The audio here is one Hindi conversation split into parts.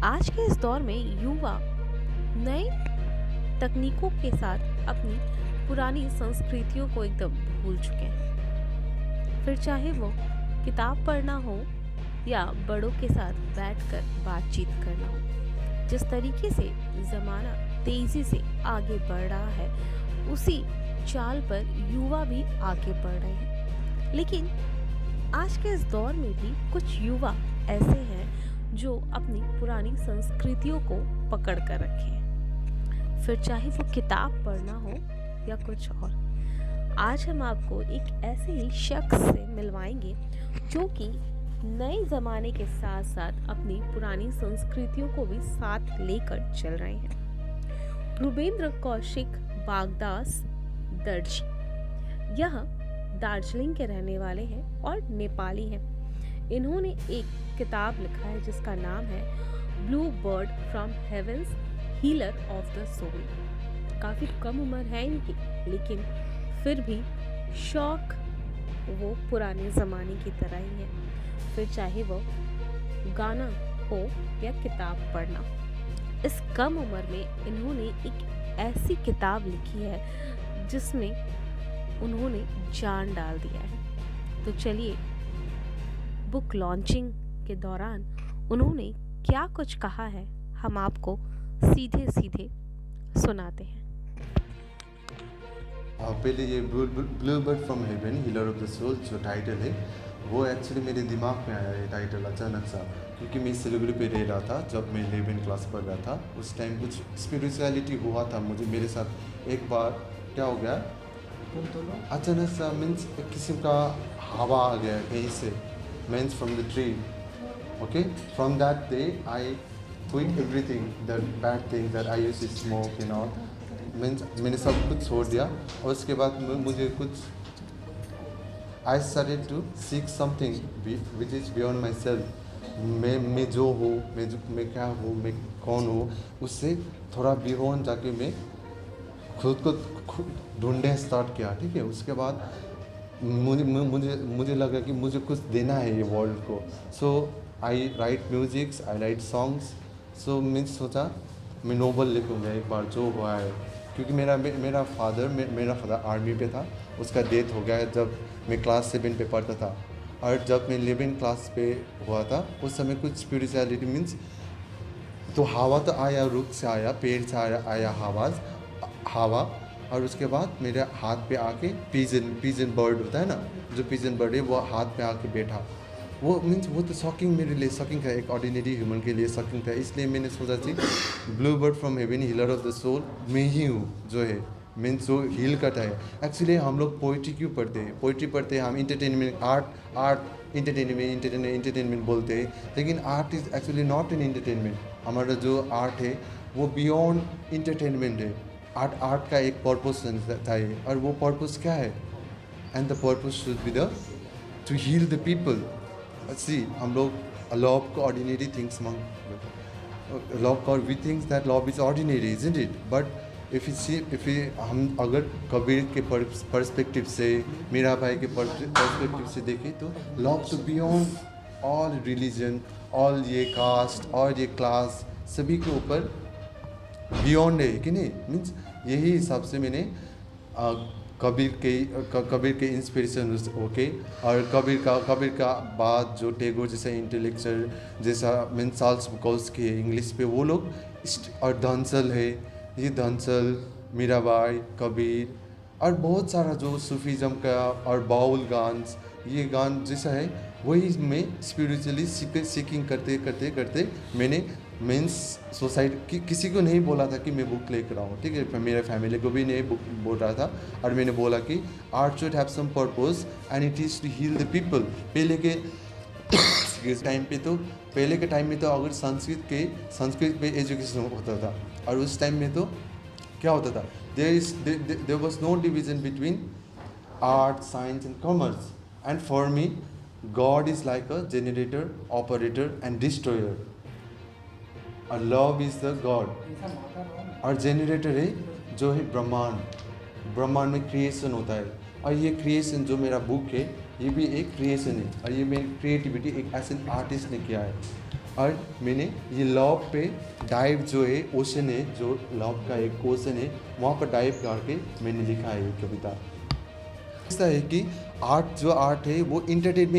आज के इस दौर में युवा नए तकनीकों के साथ अपनी पुरानी संस्कृतियों को एकदम भूल चुके हैं। फिर चाहे वो किताब पढ़ना हो या बड़ों के साथ बैठकर बातचीत करना हो। जिस तरीके से ज़माना तेज़ी से आगे बढ़ रहा है, उसी चाल पर युवा भी आगे बढ़ रहे हैं। लेकिन आज के इस दौर में भी कुछ युवा ऐसे हैं जो अपनी पुरानी संस्कृतियों को पकड़ कर रखे हैं, फिर चाहे वो किताब पढ़ना हो या कुछ और। आज हम आपको एक ऐसे ही शख्स से मिलवाएंगे जो कि नए ज़माने के साथ साथ अपनी पुरानी संस्कृतियों को भी साथ लेकर चल रहे हैं। रुबेंद्र कौशिक बागदास दर्जी यह दार्जिलिंग के रहने वाले हैं और नेपाली हैं। इन्होंने एक किताब लिखा है जिसका नाम है blue bird from heavens healer of the soul. काफ़ी कम उम्र है इनकी, लेकिन फिर भी शौक वो पुराने ज़माने की तरह ही है, फिर चाहे वो गाना हो या किताब पढ़ना। इस कम उम्र में इन्होंने एक ऐसी किताब लिखी है जिसमें उन्होंने जान डाल दिया है। तो चलिए बुक लॉन्चिंग के दौरान उन्होंने क्या कुछ कहा है हम आपको सीधे सीधे सुनाते हैं। पहले ये blue bird from heaven healer of the soul जो टाइटल है वो एक्चुअली मेरे दिमाग में आया ये टाइटल अचानक सा, क्योंकि मैं सिलीगुड़ी पे रह रहा था जब मैं 11 क्लास पढ़ रहा था। उस टाइम कुछ स्पिरिचुअलिटी हुआ था मुझे मेरे साथ। एक बार क्या हो गया, अचानक सा मीन्स एक किस्म का हवा आ गया कहीं से, means from the tree. Okay, from that day I quit everything that bad thing that I used to smoke and all. Means मैंने सब कुछ छोड़ दिया और उसके बाद मुझे कुछ I started to seek something which is beyond myself. मैं जो हूँ, मैं क्या हूँ, मैं कौन हूँ, उससे थोड़ा बियॉन्ड जाके मैं खुद को ढूंढने स्टार्ट किया। ठीक है, उसके बाद मुझे लगा कि मुझे कुछ देना है ये वर्ल्ड को। सो आई राइट म्यूजिक्स, आई राइट सॉन्ग्स। सो मैं सोचा मैं नोवेल लिखूँगा एक बार जो हुआ है, क्योंकि मेरा फादर आर्मी पे था। उसका डेथ हो गया जब मैं क्लास 7 पे पढ़ता था। और जब मैं 11 क्लास पे हुआ था उस समय कुछ स्पिरिचुअलिटी मीन्स तो हवा तो आया, रुख से आया, पेड़ से आया हवा। और उसके बाद मेरे हाथ पे आके पिजन बर्ड होता है ना, जो पिजन बर्ड है वो हाथ पे आके बैठा। वो मीन्स वो तो शॉकिंग, मेरे लिए शॉकिंग था, एक ऑर्डिनरी ह्यूमन के लिए शॉकिंग था। इसलिए मैंने सोचा थी blue bird from heaven healer of the soul मैं ही हूँ जो है, मीन्स जो हील करता है। एक्चुअली हम लोग पोइट्री क्यों पढ़ते हैं? पोइट्री पढ़ते हैं हम इंटरटेनमेंट, आर्ट इंटरटेनमेंट बोलते हैं, लेकिन art is actually not an entertainment. हमारा जो आर्ट है वो बियॉन्ड इंटरटेनमेंट है। आर्ट का एक पर्पस चाहिए, और वो पर्पस क्या है? And the purpose should be the to heal the people. See हम लोग लव को ऑर्डिनरी थिंग्स लव और we thinks that love is ordinary, isn't it? But if हम अगर कबीर के पर्सपेक्टिव से, मीरा भाई के पर्सपेक्टिव से देखें तो love to beyond all religion, all ये कास्ट और ये क्लास, सभी के ऊपर बियॉन्ड है कि नहीं? मीन्स यही हिसाब से मैंने कबीर के इंस्पिरेशन होके, और कबीर का बात जो टैगोर जैसा इंटेलेक्चुअल जैसा मीन्स चार्ल्स बुकोव्स्की है इंग्लिश पे, वो लोग और धनसल है, ये धनसल, मीराबाई, कबीर और बहुत सारा जो सूफीज़म का और बाउल गान्स, ये गान जैसा है वही मैं स्पिरिचुअली सीकिंग करते मैंने मीन्स सोसाइटी किसी को नहीं बोला था कि मैं बुक लेकर आऊँ। ठीक है, मेरे फैमिली को भी नहीं बुक बोल रहा था, और मैंने बोला कि art should have some purpose and it is to heal the people. पहले के टाइम में तो अगर संस्कृत पे एजुकेशन होता था, और उस टाइम में तो क्या होता था, there was no division between art, science and commerce. And for me God is like a generator, operator and destroyer, और लव इज़ द गॉड। और जनरेटर है जो है ब्रह्मांड में क्रिएशन होता है, और ये क्रिएशन जो मेरा बुक है ये भी एक क्रिएशन है, और ये मेरी क्रिएटिविटी एक ऐसे आर्टिस्ट ने किया है। और मैंने ये लव पे डाइव जो है ओशन है, जो लव का एक ओशन है, वहाँ पर डाइव करके मैंने लिखा है ये कविता। ऐसा है कि आर्ट है वो इंटरटेन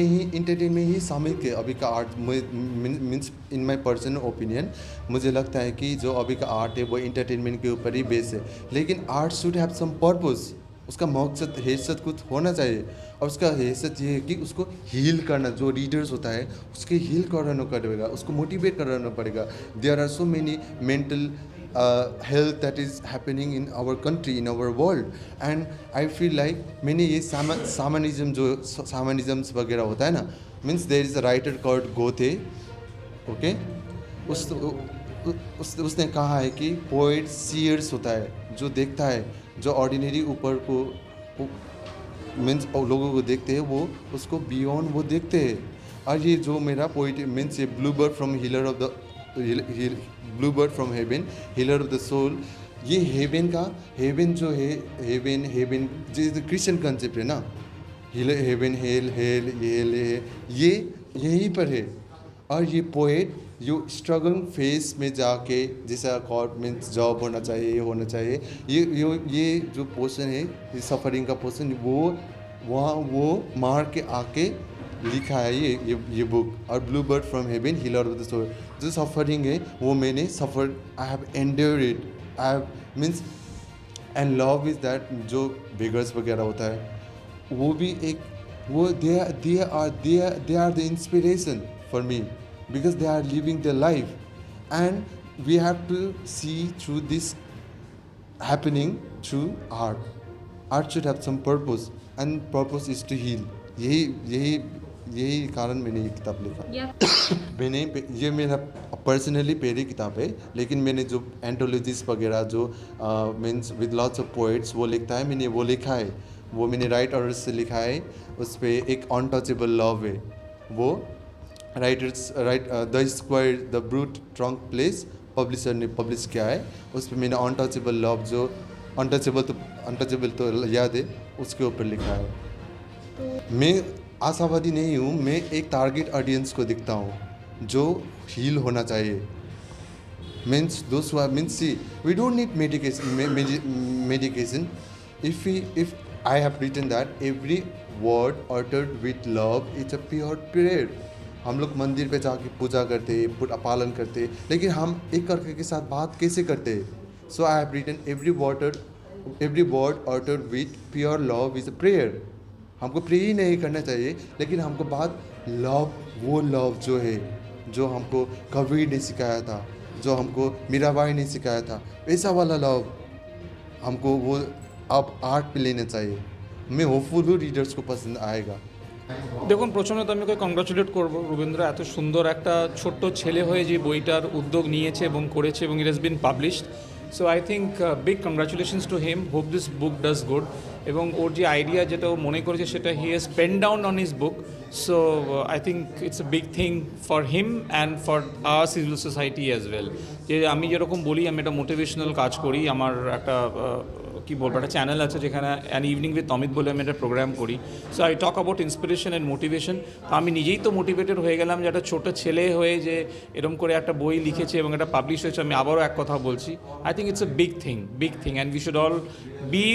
में ही शामिल है। अभी का art means in my personal opinion मुझे लगता है कि जो अभी का आर्ट है वो इंटरटेनमेंट के ऊपर ही बेस है, लेकिन art should have some purpose. उसका मकसद हैसियत कुछ होना चाहिए, और उसका हैसियत ये है कि उसको हील करना, जो रीडर्स होता है उसके हील कराना पड़ेगा, उसको मोटिवेट कराना पड़ेगा। There are so many mental health that is happening in our country, in our world, and I feel like मैंने ये shamanism जो shamanisms वगैरह होता है ना, means there is a writer called गोथे, okay, उसने कहा है कि पोइट सीयर्स होता है, जो देखता है, जो ऑर्डिनरी ऊपर को मीन्स लोगों को देखते हैं, वो उसको बियॉन्ड वो देखते हैं। और ये जो मेरा पोइट मीन्स ये blue bird from healer of the blue bird from heaven, healer of the soul, ये हेवन का हेवन जो है, हेवन जो क्रिश्चियन कंसेप्ट है ना, हेवन हेल ये यहीं पर है। और ये पोएट जो स्ट्रगल फेस में जाके, जैसा गवर्नमेंट जॉब होना चाहिए, ये होना चाहिए, ये जो पोर्शन है, ये सफरिंग का पोर्शन, वो मार के आके लिखा है ये बुक। और blue bird from heaven, healer of the soul, जो सफरिंग है वो मैंने suffer, I have endured it, I have means, and love is that, जो बिगर्स वगैरह होता है वो भी एक, वो they are the inspiration for me, because they are living their life, and we have to see through this happening through art. Art should have some purpose, and purpose is to heal. यही कारण मैंने ये किताब लिखा। मैंने ये मेरा पर्सनली पहली किताब है, लेकिन मैंने जो एंथोलॉजीज वगैरह जो means with lots of poets वो लिखता है, मैंने वो लिखा है, वो मैंने राइट ऑर्डर से लिखा है। उस पर एक अनटचेबल लव है, वो the square the brute trunk place publisher ने पब्लिश किया है। उस पर मैंने अनटचेबल लव, जो अनटचेबल तो याद है, उसके ऊपर लिखा है। मैं आशावादी नहीं हूँ, मैं एक टारगेट ऑडियंस को दिखता हूँ जो हील होना चाहिए। Means means see we don't need medication if I have written that every word uttered with love is a pure prayer. हम लोग मंदिर पे जाके पूजा करते, पालन करते, लेकिन हम एक करके के साथ बात कैसे करते? So I have written every word uttered with pure love is a prayer. हमको प्रे ही नहीं करना चाहिए, लेकिन हमको बात लव, वो लव जो है, जो हमको कबीर ने सिखाया था, जो हमको मीराबाई ने सिखाया था, वैसा वाला लव हमको वो अब आर्ट पे लेना चाहिए। मैं होपफुल हूँ रीडर्स को पसंद आएगा। দেখুন, প্রথমে তো আমি ওকে কংগ্রাচুলেট করবো। রবীন্দ্র এত সুন্দর একটা ছোট্ট ছেলে হয়ে যে বইটার উদ্যোগ নিয়েছে এবং করেছে, এবং it has been published, so I think big congratulations to him, hope this book does good. এবং ওর যে আইডিয়া, যেটা ও মনে করেছে, সেটা he has pen down on his book, so I think it's a big thing for him and for our civil society as well. যে আমি যেরকম বলি, আমি একটা মোটিভেশনাল কাজ করি, আমার একটা কি বলবো, একটা চ্যানেল আছে যেখানে অ্যান ইভিনিং উইথ অমিত বলে আমি একটা প্রোগ্রাম করি। So I talk about inspiration and motivation. তো আমি নিজেই তো মোটিভেটেড হয়ে গেলাম যে একটা ছোটো ছেলে হয়ে যে এরকম করে একটা বই লিখেছে এবং এটা পাবলিশ হয়েছে। আমি আবারও এক কথা বলছি, I think it's a big thing and we should all be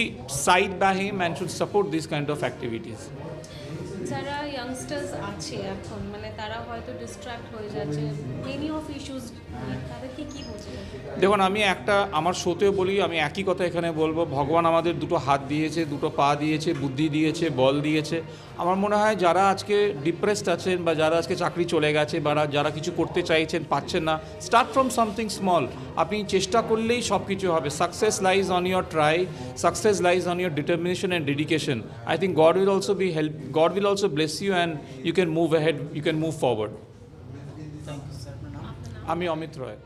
side by him and should support this kind of activities. যারা ইয়াংস্টার্স আছে এখন, মানে তারা হয়তো ডিস্ট্র্যাক্ট হয়ে যাচ্ছে মেনি অফ ইস্যুস, তাদেরকে কি বলছে? দেখুন, আমি আমার শোতেও বলি, আমি একই কথা এখানে বলবো, ভগবান আমাদের দুটো হাত দিয়েছে, দুটো পা দিয়েছে, বুদ্ধি দিয়েছে, বল দিয়েছে। আমার মনে হয় যারা আজকে ডিপ্রেসড আছেন, বা যারা আজকে চাকরি চলে গেছে, বা যারা কিছু করতে চাইছেন, পাচ্ছেন না, স্টার্ট ফ্রম সামথিং স্মল। আপনি চেষ্টা করলেই সব কিছু হবে। Success lies on your try, success lies on your determination and dedication. I think God will also bless you and you can move ahead, you can move forward. আমি অমিত রয়।